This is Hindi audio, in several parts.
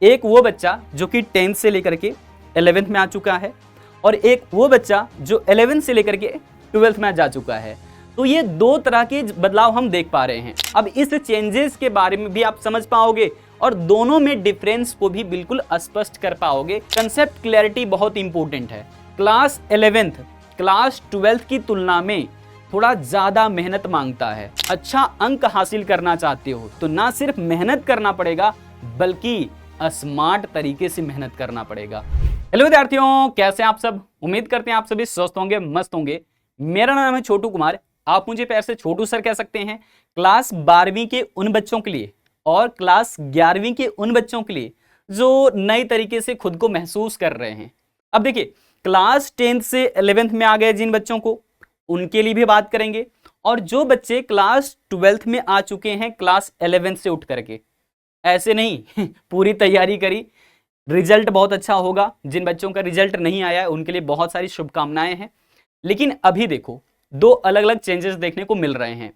एक वो बच्चा जो कि 10th से लेकर के 11th में आ चुका है और एक वो बच्चा जो 11th से लेकर के 12th में जा चुका है। तो ये दो तरह के बदलाव हम देख पा रहे हैं। अब इस चेंजेस के बारे में भी आप समझ पाओगे और दोनों में डिफरेंस को भी बिल्कुल स्पष्ट कर पाओगे। कंसेप्ट क्लैरिटी बहुत इंपॉर्टेंट है। क्लास 11th क्लास 12th की तुलना में थोड़ा ज्यादा मेहनत मांगता है। अच्छा अंक हासिल करना चाहते हो तो ना सिर्फ मेहनत करना पड़ेगा बल्कि स्मार्ट तरीके से मेहनत करना पड़ेगा। हेलो विद्यार्थियों, कैसे आप सब? उम्मीद करते हैं आप सभी स्वस्थ होंगे, मस्त होंगे। मेरा नाम है छोटू कुमार, आप मुझे प्यार से छोटू सर कह सकते हैं। क्लास 12वीं के उन बच्चों के लिए और क्लास 11वीं के उन बच्चों के लिए जो नई तरीके से खुद को महसूस कर रहे हैं। अब देखिए, क्लास 10th से 11th में आ गए जिन बच्चों को, उनके लिए भी बात करेंगे। और जो बच्चे क्लास 12th में आ चुके हैं क्लास 11th से उठ करके, ऐसे नहीं पूरी तैयारी करी, रिजल्ट बहुत अच्छा होगा। जिन बच्चों का रिजल्ट नहीं आया है उनके लिए बहुत सारी शुभकामनाएं हैं। लेकिन अभी देखो, दो अलग अलग चेंजेस देखने को मिल रहे हैं।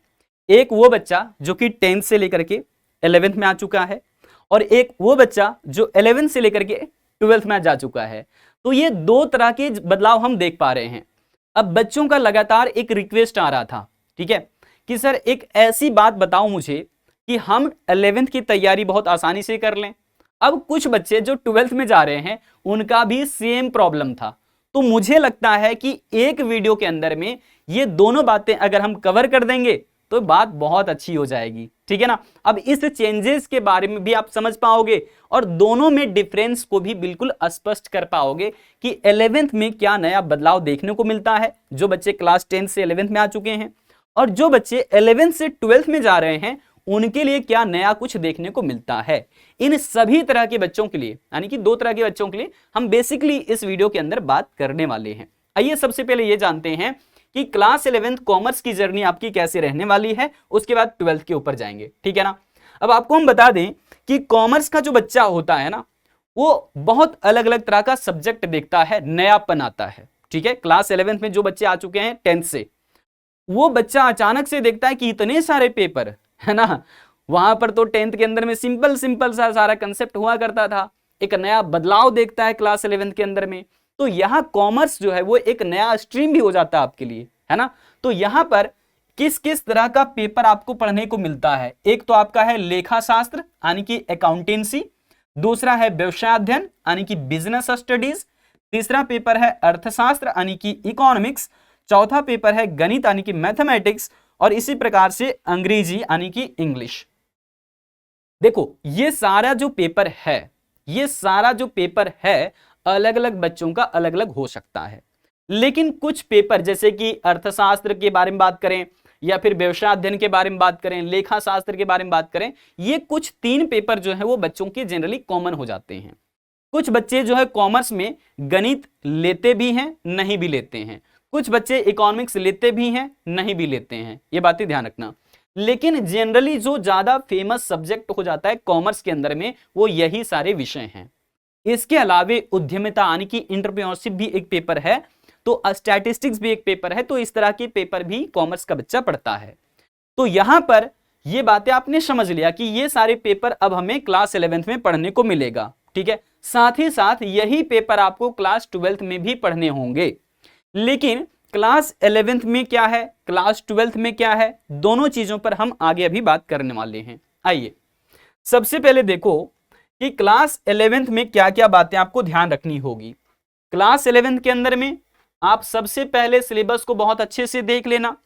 एक वो बच्चा जो कि 10th से लेकर के 11th में आ चुका है और एक वो बच्चा जो 11th से लेकर के 12th में जा चुका है। तो ये दो तरह के बदलाव हम देख पा रहे हैं। अब बच्चों का लगातार एक रिक्वेस्ट आ रहा था, ठीक है, कि सर एक ऐसी बात बताओ मुझे कि हम 11th की तैयारी बहुत आसानी से कर लें। अब कुछ बच्चे जो 12th में जा रहे हैं उनका भी सेम प्रॉब्लम था। तो मुझे लगता है कि एक वीडियो के अंदर में ये दोनों बातें अगर हम कवर कर देंगे तो बात बहुत अच्छी हो जाएगी, ठीक है ना। अब इस चेंजेस के बारे में भी आप समझ पाओगे और दोनों में डिफरेंस को भी बिल्कुल स्पष्ट कर पाओगे कि 11th में क्या नया बदलाव देखने को मिलता है जो बच्चे क्लास 10 से 11th में आ चुके हैं, और जो बच्चे 11th से 12th में जा रहे हैं उनके लिए क्या नया कुछ देखने को मिलता है। इन सभी तरह के बच्चों के लिए, यानी कि दो तरह के बच्चों के लिए हम बेसिकली इस वीडियो के अंदर बात करने वाले हैं। आइए सबसे पहले ये जानते हैं कि क्लास 11th कॉमर्स की जर्नी आपकी कैसे रहने वाली है, उसके बाद 12th के ऊपर जाएंगे, ठीक है ना। अब आपको हम बता दें कि कॉमर्स का जो बच्चा होता है ना, वो बहुत अलग अलग तरह का सब्जेक्ट देखता है, नयापन आता है, ठीक है। क्लास 11th में जो बच्चे आ चुके हैं 10th से, वो बच्चा अचानक से देखता है कि इतने सारे पेपर है ना। वहां पर तो 10th के अंदर में सिंपल सिंपल सा सारा कंसेप्ट हुआ करता था। एक नया बदलाव देखता है क्लास 11th के अंदर में। तो यहाँ कॉमर्स जो है वो एक नया स्ट्रीम भी हो जाता है आपके लिए, है ना। तो यहाँ पर किस किस तरह का पेपर आपको पढ़ने को मिलता है? एक तो आपका है लेखा शास्त्र यानी कि अकाउंटेंसी, दूसरा है व्यवसाय अध्ययन यानी कि बिजनेस स्टडीज, तीसरा पेपर है अर्थशास्त्र यानी कि इकोनॉमिक्स, चौथा पेपर है गणित यानी कि मैथमेटिक्स, और इसी प्रकार से अंग्रेजी यानी कि इंग्लिश। देखो ये सारा जो पेपर है अलग अलग बच्चों का अलग अलग हो सकता है। लेकिन कुछ पेपर जैसे कि अर्थशास्त्र के बारे में बात करें या फिर व्यवसाय अध्ययन के बारे में बात करें, लेखा शास्त्र के बारे में बात करें, ये कुछ 3 पेपर जो है वो बच्चों के जनरली कॉमन हो जाते हैं। कुछ बच्चे जो है कॉमर्स में गणित लेते भी हैं, नहीं भी लेते हैं। कुछ बच्चे इकोनॉमिक्स लेते भी हैं, नहीं भी लेते हैं, ये बातें ध्यान रखना। लेकिन जनरली जो ज्यादा फेमस सब्जेक्ट हो जाता है कॉमर्स के अंदर में वो यही सारे विषय हैं। इसके अलावे उद्यमिता यानी कि एंटरप्रेन्योरशिप भी एक पेपर है, तो स्टैटिस्टिक्स भी एक पेपर है। तो इस तरह के पेपर भी कॉमर्स का बच्चा पढ़ता है। तो यहां पर ये बातें आपने समझ लिया कि ये सारे पेपर अब हमें क्लास 11th में पढ़ने को मिलेगा, ठीक है। साथ ही साथ यही पेपर आपको क्लास 12th में भी पढ़ने होंगे। लेकिन क्लास 11th में क्या है, क्लास 12th में क्या है, दोनों चीजों पर हम आगे अभी बात करने वाले हैं। आइए सबसे पहले देखो कि क्लास 11th में क्या क्या बातें आपको ध्यान रखनी होगी। क्लास 11th के अंदर में आप सबसे पहले सिलेबस को बहुत अच्छे से देख लेना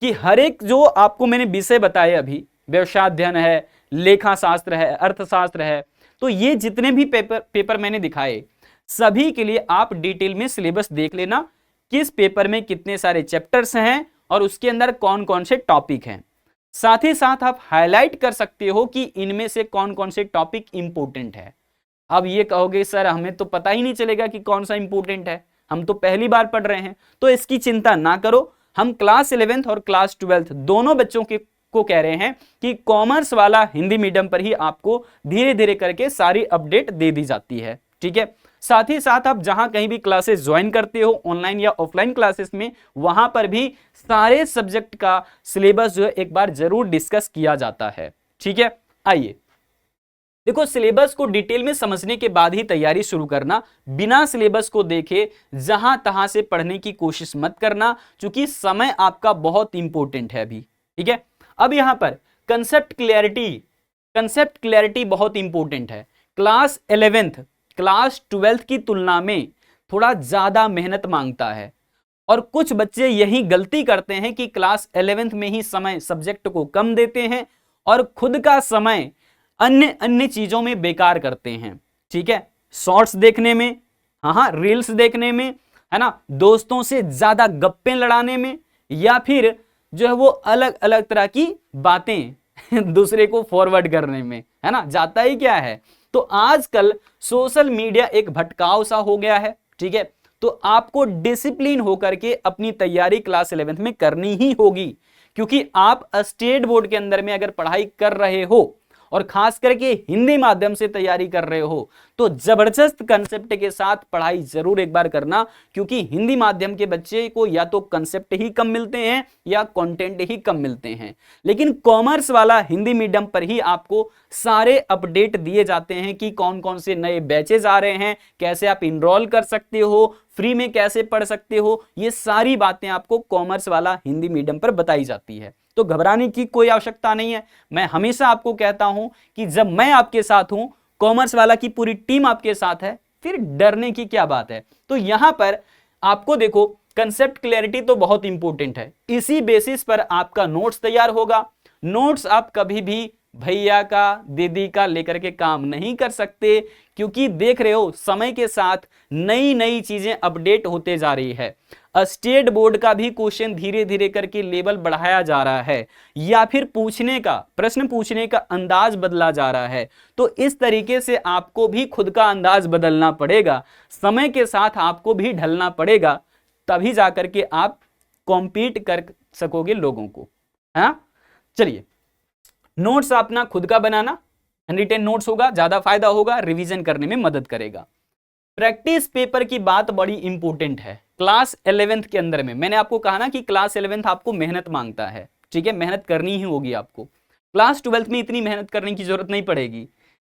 कि हर एक जो आपको मैंने विषय बताए अभी, व्यवसाय अध्ययन है, लेखा शास्त्र है, अर्थशास्त्र है, तो ये जितने भी पेपर मैंने दिखाए सभी के लिए आप डिटेल में सिलेबस देख लेना, किस पेपर में कितने सारे चैप्टर्स हैं और उसके अंदर कौन कौन से टॉपिक हैं। साथ ही साथ आप हाईलाइट कर सकते हो कि इनमें से कौन कौन से टॉपिक इंपॉर्टेंट है। अब ये कहोगे सर हमें तो पता ही नहीं चलेगा कि कौन सा इंपॉर्टेंट है, हम तो पहली बार पढ़ रहे हैं। तो इसकी चिंता ना करो, हम क्लास 11th और क्लास 12th दोनों बच्चों को कह रहे हैं कि कॉमर्स वाला हिंदी मीडियम पर ही आपको धीरे धीरे करके सारी अपडेट दे दी जाती है, ठीक है। साथ ही साथ आप जहां कहीं भी क्लासेस ज्वाइन करते हो, ऑनलाइन या ऑफलाइन क्लासेस में, वहां पर भी सारे सब्जेक्ट का सिलेबस जो है एक बार जरूर डिस्कस किया जाता है, ठीक है। आइए देखो सिलेबस को डिटेल में समझने के बाद ही तैयारी शुरू करना, बिना सिलेबस को देखे जहां तहां से पढ़ने की कोशिश मत करना, क्योंकि समय आपका बहुत इंपॉर्टेंट है अभी। ठीक है, अब यहां पर कंसेप्ट क्लैरिटी बहुत इंपॉर्टेंट है। क्लास 11th क्लास 12th की तुलना में थोड़ा ज्यादा मेहनत मांगता है, और कुछ बच्चे यही गलती करते हैं कि क्लास 11th में ही समय सब्जेक्ट को कम देते हैं और खुद का समय अन्य अन्य चीजों में बेकार करते हैं। ठीक है, शॉर्ट्स देखने में, हाँ रील्स देखने में, है ना, दोस्तों से ज्यादा गप्पे लड़ाने में, या फिर जो है वो अलग अलग तरह की बातें दूसरे को फॉरवर्ड करने में, है ना, जाता ही क्या है। तो आजकल सोशल मीडिया एक भटकाव सा हो गया है। ठीक है, तो आपको डिसिप्लिन होकर के अपनी तैयारी क्लास 11th में करनी ही होगी, क्योंकि आप स्टेट बोर्ड के अंदर में अगर पढ़ाई कर रहे हो और खास करके हिंदी माध्यम से तैयारी कर रहे हो तो जबरदस्त कंसेप्ट के साथ पढ़ाई जरूर एक बार करना, क्योंकि हिंदी माध्यम के बच्चे को या तो कंसेप्ट ही कम मिलते हैं या कंटेंट ही कम मिलते हैं, लेकिन कॉमर्स वाला हिंदी मीडियम पर ही आपको सारे अपडेट दिए जाते हैं कि कौन कौन से नए बैचेज आ रहे हैं, कैसे आप इनरोल कर सकते हो, फ्री में कैसे पढ़ सकते हो, ये सारी बातें आपको कॉमर्स वाला हिंदी मीडियम पर बताई जाती है। तो घबराने की कोई आवश्यकता नहीं है। मैं हमेशा आपको कहता हूं कि जब मैं आपके साथ हूं, कॉमर्स वाला की पूरी टीम आपके साथ है, फिर डरने की क्या बात है। तो यहां पर आपको देखो कंसेप्ट क्लैरिटी तो बहुत इंपॉर्टेंट है, इसी बेसिस पर आपका नोट्स तैयार होगा। नोट्स आप कभी भी भैया का दीदी का लेकर के काम नहीं कर सकते, क्योंकि देख रहे हो समय के साथ नई नई चीजें अपडेट होते जा रही है। स्टेट बोर्ड का भी क्वेश्चन धीरे धीरे करके लेवल बढ़ाया जा रहा है, या फिर प्रश्न पूछने का अंदाज बदला जा रहा है। तो इस तरीके से आपको भी खुद का अंदाज बदलना पड़ेगा, समय के साथ आपको भी ढलना पड़ेगा, तभी जाकर के आप कॉम्पीट कर सकोगे लोगों को। हाँ चलिए, नोट्स अपना खुद का बनाना, रिटेन नोट्स होगा, ज्यादा फायदा होगा, रिवीजन करने में मदद करेगा। प्रैक्टिस पेपर की बात बड़ी इंपॉर्टेंट है क्लास 11th के अंदर में। मैंने आपको कहा ना कि क्लास 11th आपको मेहनत मांगता है। ठीक है, मेहनत करनी ही होगी आपको। क्लास 12th में इतनी मेहनत करने की जरूरत नहीं पड़ेगी।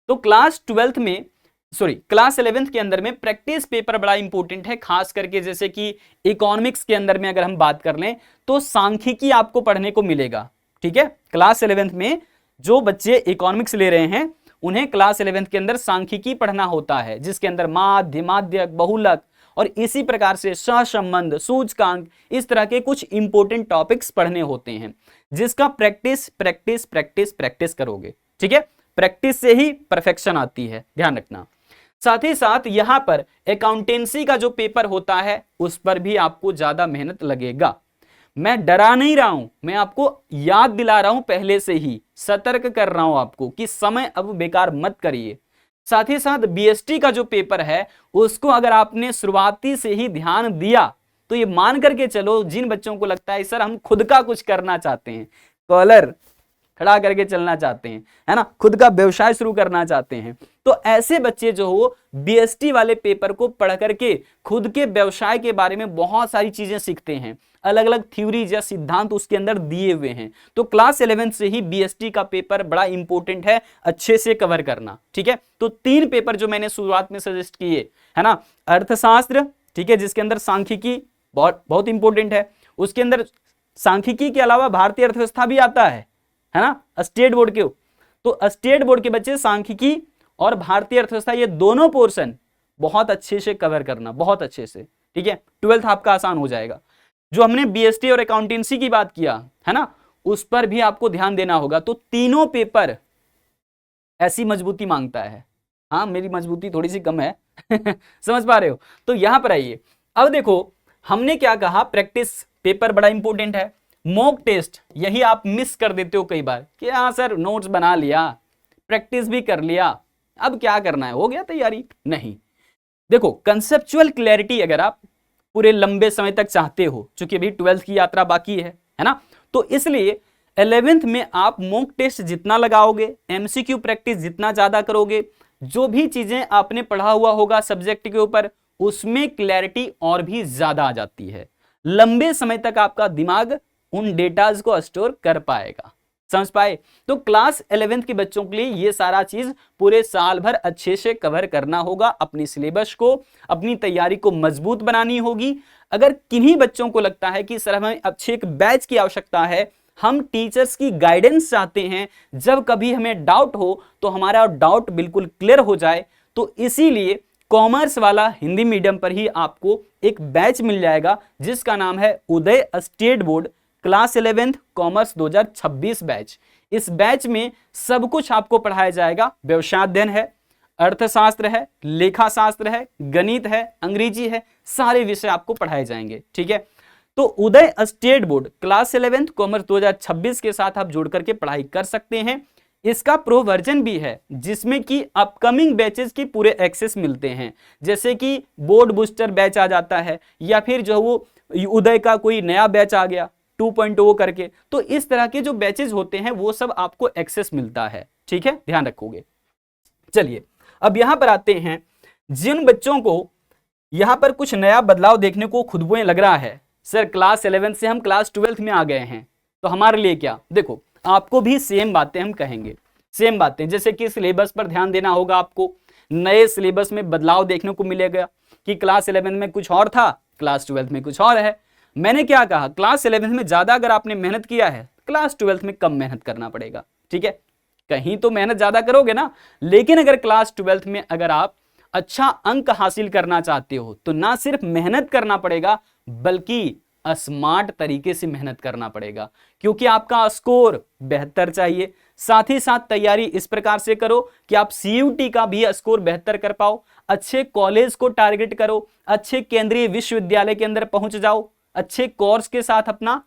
तो क्लास 11th के अंदर में प्रैक्टिस पेपर बड़ा इंपॉर्टेंट है, खास करके जैसे कि इकोनॉमिक्स के अंदर में अगर हम बात कर लें तो सांख्यिकी आपको पढ़ने को मिलेगा। ठीक है, क्लास 11th में जो बच्चे इकोनॉमिक्स ले रहे हैं उन्हें क्लास 11th के अंदर सांख्यिकी पढ़ना होता है, जिसके अंदर माध्य, माध्यक, बहुलक और इसी प्रकार से सहसंबंध, सूचकांक, इस तरह के कुछ इंपॉर्टेंट टॉपिक्स पढ़ने होते हैं, जिसका प्रैक्टिस करोगे। ठीक है, प्रैक्टिस से ही परफेक्शन आती है, ध्यान रखना। साथ ही साथ यहां पर अकाउंटेंसी का जो पेपर होता है उस पर भी आपको ज्यादा मेहनत लगेगा। मैं डरा नहीं रहा हूं, मैं आपको याद दिला रहा हूं, पहले से ही सतर्क कर रहा हूं आपको कि समय अब बेकार मत करिए। साथ ही साथ बीएसटी का जो पेपर है उसको अगर आपने शुरुआती से ही ध्यान दिया तो ये मान करके चलो, जिन बच्चों को लगता है सर हम खुद का कुछ करना चाहते हैं, कॉलर खड़ा करके चलना चाहते हैं, है ना, खुद का व्यवसाय शुरू करना चाहते हैं, तो ऐसे बच्चे जो हो बीएसटी वाले पेपर को पढ़ करके खुद के व्यवसाय के बारे में बहुत सारी चीजें सीखते हैं, अलग अलग थ्योरीज या सिद्धांत उसके अंदर दिए हुए हैं। तो क्लास 11th से ही बीएसटी का पेपर बड़ा इंपॉर्टेंट है, अच्छे से कवर करना। ठीक है, तो 3 पेपर जो मैंने शुरुआत में सजेस्ट किए, है ना, अर्थशास्त्र, ठीक है, जिसके अंदर सांख्यिकी बहुत इंपॉर्टेंट है, उसके अंदर सांख्यिकी के अलावा भारतीय अर्थव्यवस्था भी आता है ना, स्टेट बोर्ड के। तो स्टेट बोर्ड के बच्चे सांख्यिकी और भारतीय अर्थव्यवस्था ये दोनों पोर्शन बहुत अच्छे से कवर करना, बहुत अच्छे से। ठीक है, 12th आपका आसान हो जाएगा। जो हमने बीएसटी और अकाउंटेंसी की बात किया है ना, उस पर भी आपको ध्यान देना होगा। तो तीनों पेपर ऐसी मजबूती मांगता है। हाँ, मेरी मजबूती थोड़ी सी कम है समझ पा रहे हो। तो यहां पर आइए, अब देखो हमने क्या कहा, प्रैक्टिस पेपर बड़ा इंपॉर्टेंट है। मॉक टेस्ट यही आप मिस कर देते हो कई बार कि हाँ सर नोट्स बना लिया, प्रैक्टिस भी कर लिया, अब क्या करना है, हो गया तैयारी। नहीं, देखो कंसेप्चुअल क्लैरिटी अगर आप पूरे लंबे समय तक चाहते हो, चूंकि अभी 12th की यात्रा बाकी है ना, तो इसलिए 11th में आप मॉक टेस्ट जितना लगाओगे, एमसीक्यू प्रैक्टिस जितना ज्यादा करोगे, जो भी चीजें आपने पढ़ा हुआ होगा सब्जेक्ट के ऊपर, उसमें क्लैरिटी और भी ज्यादा आ जाती है। लंबे समय तक आपका दिमाग उन डेटाज को स्टोर कर पाएगा। समझ पाए? तो क्लास 11th के बच्चों के लिए ये सारा चीज पूरे साल भर अच्छे से कवर करना होगा, अपनी सिलेबस को, अपनी तैयारी को मजबूत बनानी होगी। अगर किन्हीं बच्चों को लगता है कि सर हमें अच्छे एक बैच की आवश्यकता है, हम टीचर्स की गाइडेंस चाहते हैं, जब कभी हमें डाउट हो तो हमारा डाउट बिल्कुल क्लियर हो जाए, तो इसीलिए कॉमर्स वाला हिंदी मीडियम पर ही आपको एक बैच मिल जाएगा जिसका नाम है Uday state board class 11th commerce 2026 बैच। इस बैच में सब कुछ आपको पढ़ाया जाएगा। व्यवसाय अध्ययन है, अर्थशास्त्र है, लेखा शास्त्र है, गणित है, अंग्रेजी है, सारे विषय आपको पढ़ाए जाएंगे। ठीक है, तो Uday state board class 11th commerce 2026 के साथ आप जुड़ करके पढ़ाई कर सकते हैं। इसका प्रो वर्जन भी है जिसमें कि अपकमिंग बैचेस की पूरे एक्सेस मिलते हैं, जैसे कि बोर्ड बूस्टर बैच आ जाता है, या फिर जो वो उदय का कोई नया बैच आ गया 2.0 करके। तो इस तरह के जो बैचेस होते हैं वो सब आपको एक्सेस मिलता है। ठीक है, ध्यान रखोगे। चलिए अब यहां पर आते हैं, जिन बच्चों को यहां पर कुछ नया बदलाव देखने को खुद को लग रहा है, सर क्लास 11 से हम क्लास 12 में आ गए हैं, तो हमारे लिए क्या, देखो आपको भी सेम बातें हम कहेंगे, सेम बातें, जैसे कि सिलेबस पर ध्यान देना होगा। आपको नए सिलेबस में बदलाव देखने को मिलेगा कि क्लास 11 में कुछ और था, क्लास 12 में कुछ और है। मैंने क्या कहा, क्लास 11 में ज्यादा अगर आपने मेहनत किया है, क्लास 12 में कम मेहनत करना पड़ेगा। ठीक है, कहीं तो मेहनत ज्यादा करोगे ना, लेकिन अगर क्लास 12 में अगर आप अच्छा अंक हासिल करना चाहते हो तो ना सिर्फ मेहनत करना पड़ेगा बल्कि स्मार्ट तरीके से मेहनत करना पड़ेगा, क्योंकि आपका स्कोर बेहतर चाहिए। साथ ही साथ तैयारी इस प्रकार से करो कि आप सीयूटी का भी स्कोर बेहतर कर पाओ, अच्छे कॉलेज को टारगेट करो, अच्छे केंद्रीय विश्वविद्यालय के अंदर पहुंच जाओ, अच्छे कोर्स के साथ अपना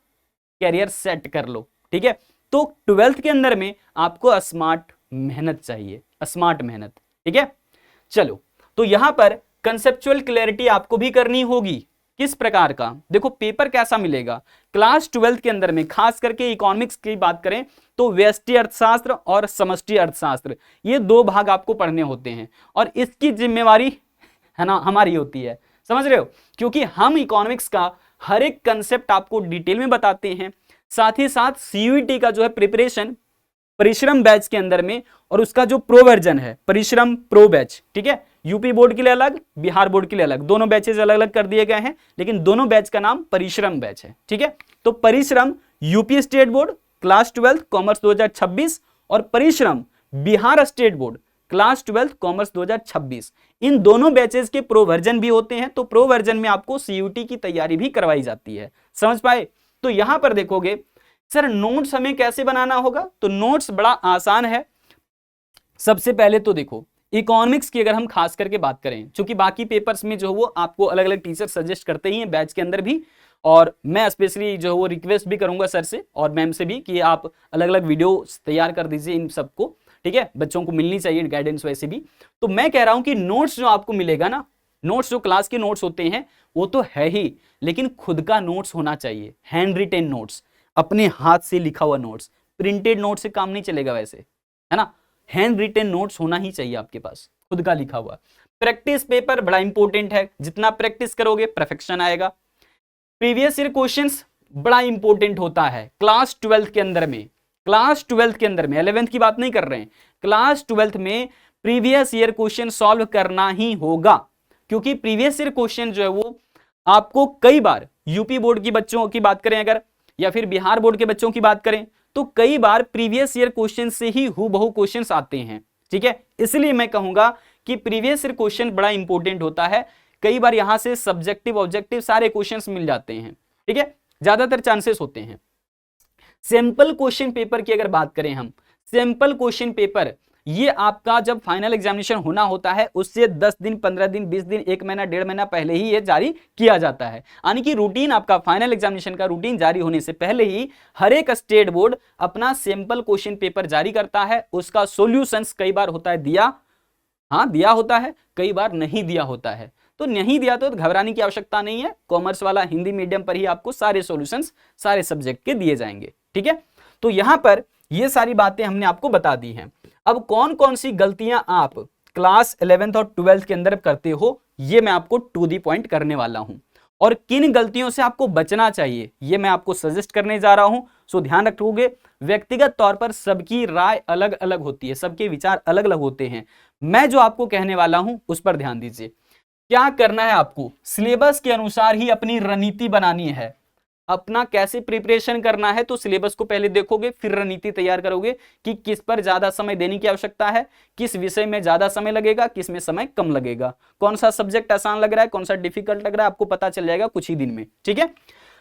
कैरियर सेट कर लो। ठीक है, तो 12th के अंदर में आपको स्मार्ट मेहनत चाहिए, स्मार्ट मेहनत। ठीक है, चलो तो यहां पर कंसेप्चुअल क्लैरिटी आपको भी करनी होगी। किस प्रकार का, देखो पेपर कैसा मिलेगा क्लास 12th के अंदर में, खास करके इकोनॉमिक्स की बात करें तो व्यष्टि अर्थशास्त्र और समष्टि अर्थशास्त्र, ये दो भाग आपको पढ़ने होते हैं, और इसकी जिम्मेवारी है ना हमारी होती है, समझ रहे हो, क्योंकि हम इकोनॉमिक्स का हर एक कंसेप्ट आपको डिटेल में बताते हैं। साथ ही साथ सीयूईटी का जो है प्रिपरेशन परिश्रम बैच के अंदर में, और उसका जो प्रो वर्जन है परिश्रम प्रो बैच, ठीक है, यूपी बोर्ड के लिए अलग, बिहार बोर्ड के लिए अलग, दोनों बैचेस अलग अलग कर दिए गए हैं, लेकिन दोनों बैच का नाम परिश्रम बैच है। ठीक है, तो परिश्रम UP state board class 12 commerce 2026 और परिश्रम Bihar state board class 12 commerce 2026, इन दोनों बैचेस के प्रो वर्जन भी होते हैं। तो प्रो वर्जन में आपको सीयूटी की तैयारी भी करवाई जाती है, समझ पाए। तो यहां पर देखोगे सर नोट्स हमें कैसे बनाना होगा, तो नोट्स बड़ा आसान है। सबसे पहले तो देखो इकोनॉमिक्स की अगर हम खास करके बात करें, क्योंकि बाकी पेपर्स में जो वो आपको अलग अलग टीचर सजेस्ट करते ही हैं बैच के अंदर भी, और मैं स्पेशली जो वो रिक्वेस्ट भी करूंगा सर से और मैम से भी कि आप अलग अलग वीडियो तैयार कर दीजिए इन सबको। ठीक है, बच्चों को मिलनी चाहिए गाइडेंस वैसे भी। तो मैं कह रहा हूं कि नोट्स जो आपको मिलेगा ना, नोट्स जो क्लास के नोट्स होते हैं वो तो है ही, लेकिन खुद का नोट्स होना चाहिए, हैंड रिटेन नोट्स, अपने हाथ से लिखा हुआ नोट्स। प्रिंटेड नोट से काम नहीं चलेगा वैसे, है ना, हैंड रिटेन नोट्स होना ही चाहिए आपके पास, खुद का लिखा हुआ। प्रैक्टिस पेपर बड़ा इंपॉर्टेंट है, जितना प्रैक्टिस करोगे परफेक्शन आएगा। प्रीवियस ईयर क्वेश्चंस बड़ा इंपॉर्टेंट होता है क्लास 12 के अंदर में, क्लास 12 के अंदर में, 11th की बात नहीं कर रहे हैं, क्लास 12 में प्रीवियस ईयर क्वेश्चन सॉल्व करना ही होगा, क्योंकि प्रीवियस ईयर क्वेश्चन जो है वो आपको कई बार यूपी बोर्ड की बच्चों की बात करें अगर, या फिर बिहार बोर्ड के बच्चों की बात करें, तो कई बार प्रीवियस ईयर क्वेश्चन से ही हूबहू क्वेश्चंस आते हैं। ठीक है, इसलिए मैं कहूंगा कि प्रीवियस ईयर क्वेश्चन बड़ा इंपॉर्टेंट होता है। कई बार यहां से सब्जेक्टिव ऑब्जेक्टिव सारे क्वेश्चंस मिल जाते हैं। ठीक है, ज्यादातर चांसेस होते हैं। सैंपल क्वेश्चन पेपर की अगर बात करें हम, सैंपल क्वेश्चन पेपर ये आपका जब फाइनल एग्जामिनेशन होना होता है उससे 10 दिन 15 दिन 20 दिन 1 महीना 1.5 महीना पहले ही ये जारी किया जाता है। यानी कि रूटीन आपका फाइनल एग्जामिनेशन का रूटीन जारी होने से पहले ही हर एक स्टेट बोर्ड अपना सैंपल क्वेश्चन पेपर जारी करता है। उसका सॉल्यूशंस कई बार होता है दिया, हाँ दिया होता है, कई बार नहीं दिया होता है। तो नहीं दिया तो घबराने की आवश्यकता नहीं है, कॉमर्स वाला हिंदी मीडियम पर ही आपको सारे सॉल्यूशंस सारे सब्जेक्ट के दिए जाएंगे। ठीक है, तो यहां पर ये सारी बातें हमने आपको बता दी हैं। अब कौन कौन सी गलतियां आप क्लास 11th और 12th के अंदर करते हो ये मैं आपको टू दी पॉइंट करने वाला हूं, और किन गलतियों से आपको बचना चाहिए ये मैं आपको सजेस्ट करने जा रहा हूं। सो ध्यान रखोगे, व्यक्तिगत तौर पर सबकी राय अलग अलग होती है, सबके विचार अलग अलग होते हैं। मैं जो आपको कहने वाला हूं उस पर ध्यान दीजिए। क्या करना है आपको, सिलेबस के अनुसार ही अपनी रणनीति बनानी है। अपना कैसे प्रिपरेशन करना है, तो सिलेबस को पहले देखोगे, फिर रणनीति तैयार करोगे कि किस पर ज्यादा समय देने की आवश्यकता है, किस विषय में ज्यादा समय लगेगा, किस में समय कम लगेगा, कौन सा सब्जेक्ट आसान लग रहा है, कौन सा डिफिकल्ट लग रहा है, आपको पता चल जाएगा कुछ ही दिन में। ठीक है,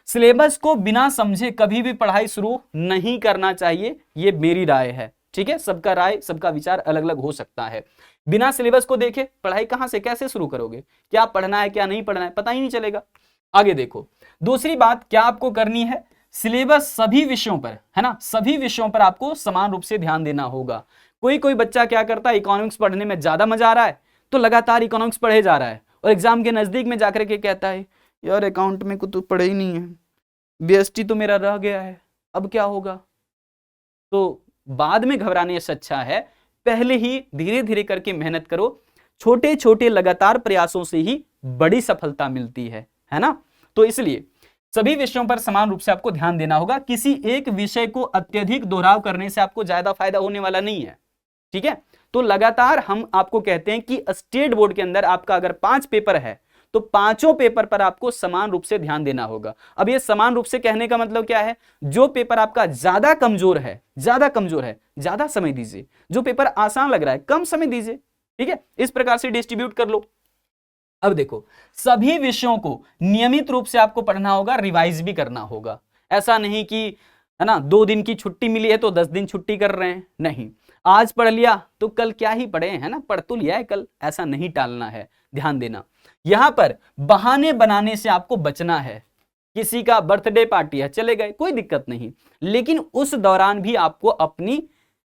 सिलेबस को बिना समझे कभी भी पढ़ाई शुरू नहीं करना चाहिए, ये मेरी राय है। ठीक है, सबका राय, सबका विचार अलग अलग हो सकता है। बिना सिलेबस को देखे पढ़ाई कहां से कैसे शुरू करोगे, क्या पढ़ना है क्या नहीं पढ़ना है पता ही नहीं चलेगा। आगे देखो, दूसरी बात क्या आपको करनी है, सिलेबस सभी विषयों पर, है ना, सभी विषयों पर आपको समान रूप से ध्यान देना होगा। कोई कोई बच्चा क्या करता है, इकोनॉमिक्स पढ़ने में ज्यादा मजा आ रहा है तो लगातार इकोनॉमिक्स पढ़े जा रहा है, और एग्जाम के नजदीक में जाकर के कहता है यार अकाउंट में कुछ तो पढ़े ही नहीं है, बीएसटी तो मेरा रह गया है, अब क्या होगा। तो बाद में घबराने से अच्छा है पहले ही धीरे धीरे करके मेहनत करो, छोटे छोटे लगातार प्रयासों से ही बड़ी सफलता मिलती है ना। तो इसलिए सभी विषयों पर समान रूप से आपको ध्यान देना होगा, किसी एक विषय को अत्यधिक दोहराव करने से आपको ज्यादा फायदा होने वाला नहीं है। ठीक है, तो लगातार हम आपको कहते हैं कि स्टेट बोर्ड के अंदर आपका अगर 5 पेपर है तो 5 पेपर पर आपको समान रूप से ध्यान देना होगा। अब ये समान रूप से कहने का मतलब क्या है, जो पेपर आपका ज्यादा कमजोर है ज्यादा समय दीजिए, जो पेपर आसान लग रहा है कम समय दीजिए। ठीक है, इस प्रकार से डिस्ट्रीब्यूट कर लो। अब देखो, सभी विषयों को नियमित रूप से आपको पढ़ना होगा, रिवाइज भी करना होगा। ऐसा नहीं कि है ना 2 दिन की छुट्टी मिली है तो 10 दिन छुट्टी कर रहे हैं, नहीं, आज पढ़ लिया तो कल क्या ही पढ़े, है ना, पढ़ तो लिया है कल, ऐसा नहीं टालना है, ध्यान देना। यहां पर बहाने बनाने से आपको बचना है। किसी का बर्थडे पार्टी है, चले गए, कोई दिक्कत नहीं, लेकिन उस दौरान भी आपको अपनी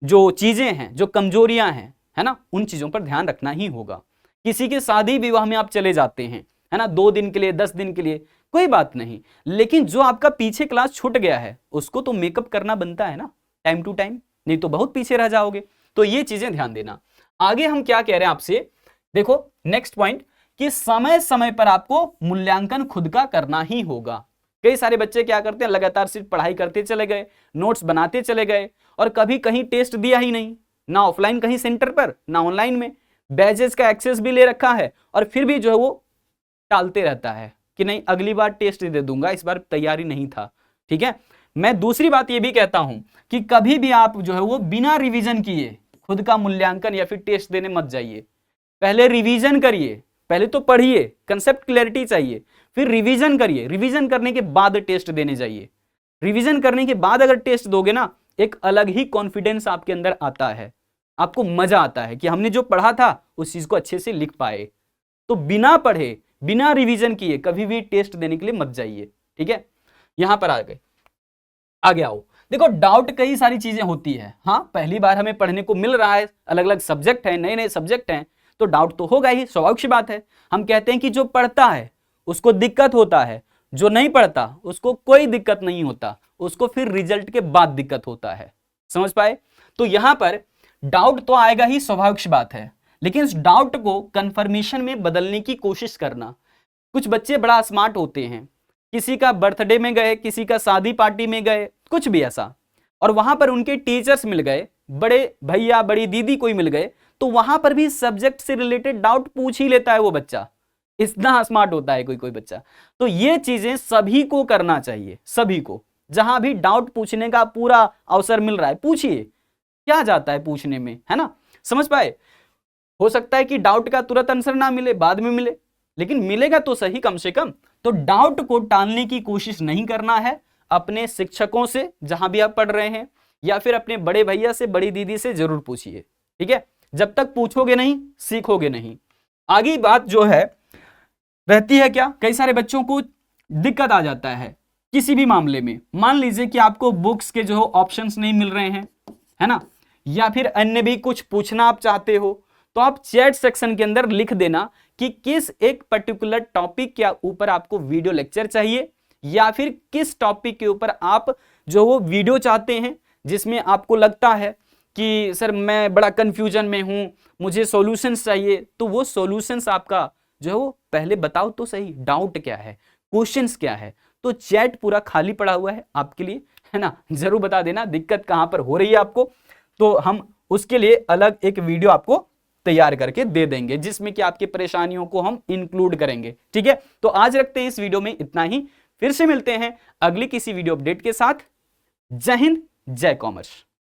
जो चीजें हैं, जो कमजोरियां हैं, है ना, उन चीजों पर ध्यान रखना ही होगा। किसी के शादी विवाह में आप चले जाते हैं, है ना, 2 दिन के लिए 10 दिन के लिए, कोई बात नहीं, लेकिन जो आपका पीछे क्लास छूट गया है उसको तो मेकअप करना बनता है ना, टाइम टू टाइम, नहीं तो बहुत पीछे रह जाओगे। तो ये चीजें ध्यान देना। आगे हम क्या कह रहे हैं आपसे, देखो नेक्स्ट पॉइंट, कि समय समय पर आपको मूल्यांकन खुद का करना ही होगा। कई सारे बच्चे क्या करते हैं, लगातार सिर्फ पढ़ाई करते चले गए, नोट्स बनाते चले गए, और कभी कहीं टेस्ट दिया ही नहीं, ना ऑफलाइन कहीं सेंटर पर ना ऑनलाइन में, बैचेस का एक्सेस भी ले रखा है, और फिर भी जो है वो टालते रहता है कि नहीं अगली बार टेस्ट दे दूंगा, इस बार तैयारी नहीं था। ठीक है, मैं दूसरी बात ये भी कहता हूं कि कभी भी आप जो है वो बिना रिवीजन किए खुद का मूल्यांकन या फिर टेस्ट देने मत जाइए। पहले रिवीजन करिए, पहले तो पढ़िए, कंसेप्ट क्लैरिटी चाहिए, फिर रिवीजन करिए, रिवीजन करने के बाद टेस्ट देने जाइए। रिवीजन करने के बाद अगर टेस्ट दोगे ना, एक अलग ही कॉन्फिडेंस आपके अंदर आता है, आपको मजा आता है कि हमने जो पढ़ा था उस चीज को अच्छे से लिख पाए। तो बिना पढ़े बिना रिवीजन किए कभी भी टेस्ट देने के लिए मत जाइए। ठीक है, यहां पर आगे आओ। देखो, डाउट कई सारी चीजें होती है। हाँ, पहली बार हमें पढ़ने को मिल रहा है, अलग अलग सब्जेक्ट है, नए नए सब्जेक्ट हैं, तो डाउट तो होगा ही, स्वाभाविक सी बात है। हम कहते हैं कि जो पढ़ता है उसको दिक्कत होता है, जो नहीं पढ़ता उसको कोई दिक्कत नहीं होता, उसको फिर रिजल्ट के बाद दिक्कत होता है। समझ पाए? तो यहां पर डाउट तो आएगा ही, स्वाभाविक सी बात है, लेकिन उस डाउट को कंफर्मेशन में बदलने की कोशिश करना। कुछ बच्चे बड़ा स्मार्ट होते हैं, किसी का बर्थडे में गए, किसी का शादी पार्टी में गए, कुछ भी ऐसा, और वहां पर उनके टीचर्स मिल गए, बड़े भैया बड़ी दीदी कोई मिल गए, तो वहां पर भी सब्जेक्ट से रिलेटेड डाउट पूछ ही लेता है वो बच्चा, इतना स्मार्ट होता है कोई कोई बच्चा। तो ये चीजें सभी को करना चाहिए, सभी को, जहां भी डाउट पूछने का पूरा अवसर मिल रहा है पूछिए, क्या जाता है पूछने में, है ना। समझ पाए? हो सकता है कि डाउट का तुरंत आंसर ना मिले, बाद में मिले, लेकिन मिलेगा तो सही कम से कम। तो डाउट को टालने की कोशिश नहीं करना है, अपने शिक्षकों से जहां भी आप पढ़ रहे हैं, या फिर अपने बड़े भैया से बड़ी दीदी से जरूर पूछिए। ठीक है, जब तक पूछोगे नहीं सीखोगे नहीं। आगे बात जो है रहती है क्या, कई सारे बच्चों को दिक्कत आ जाता है किसी भी मामले में। मान लीजिए कि आपको बुक्स के जो ऑप्शंस नहीं मिल रहे हैं, है ना, या फिर अन्य भी कुछ पूछना आप चाहते हो, तो आप चैट सेक्शन के अंदर लिख देना कि किस एक पर्टिकुलर टॉपिक के ऊपर आपको वीडियो लेक्चर चाहिए, या फिर किस टॉपिक के ऊपर आप जो वो वीडियो चाहते हैं जिसमें आपको लगता है कि सर मैं बड़ा कंफ्यूजन में हूं, मुझे सॉल्यूशंस चाहिए। तो वो सॉल्यूशंस आपका जो है वो पहले बताओ तो सही, डाउट क्या है, क्वेश्चंस क्या है। तो चैट पूरा खाली पड़ा हुआ है आपके लिए, है ना, जरूर बता देना दिक्कत कहां पर हो रही है आपको, तो हम उसके लिए अलग एक वीडियो आपको तैयार करके दे देंगे जिसमें कि आपकी परेशानियों को हम इंक्लूड करेंगे। ठीक है, तो आज रखते हैं इस वीडियो में इतना ही, फिर से मिलते हैं अगली किसी वीडियो अपडेट के साथ। जय हिंद, जय कॉमर्स।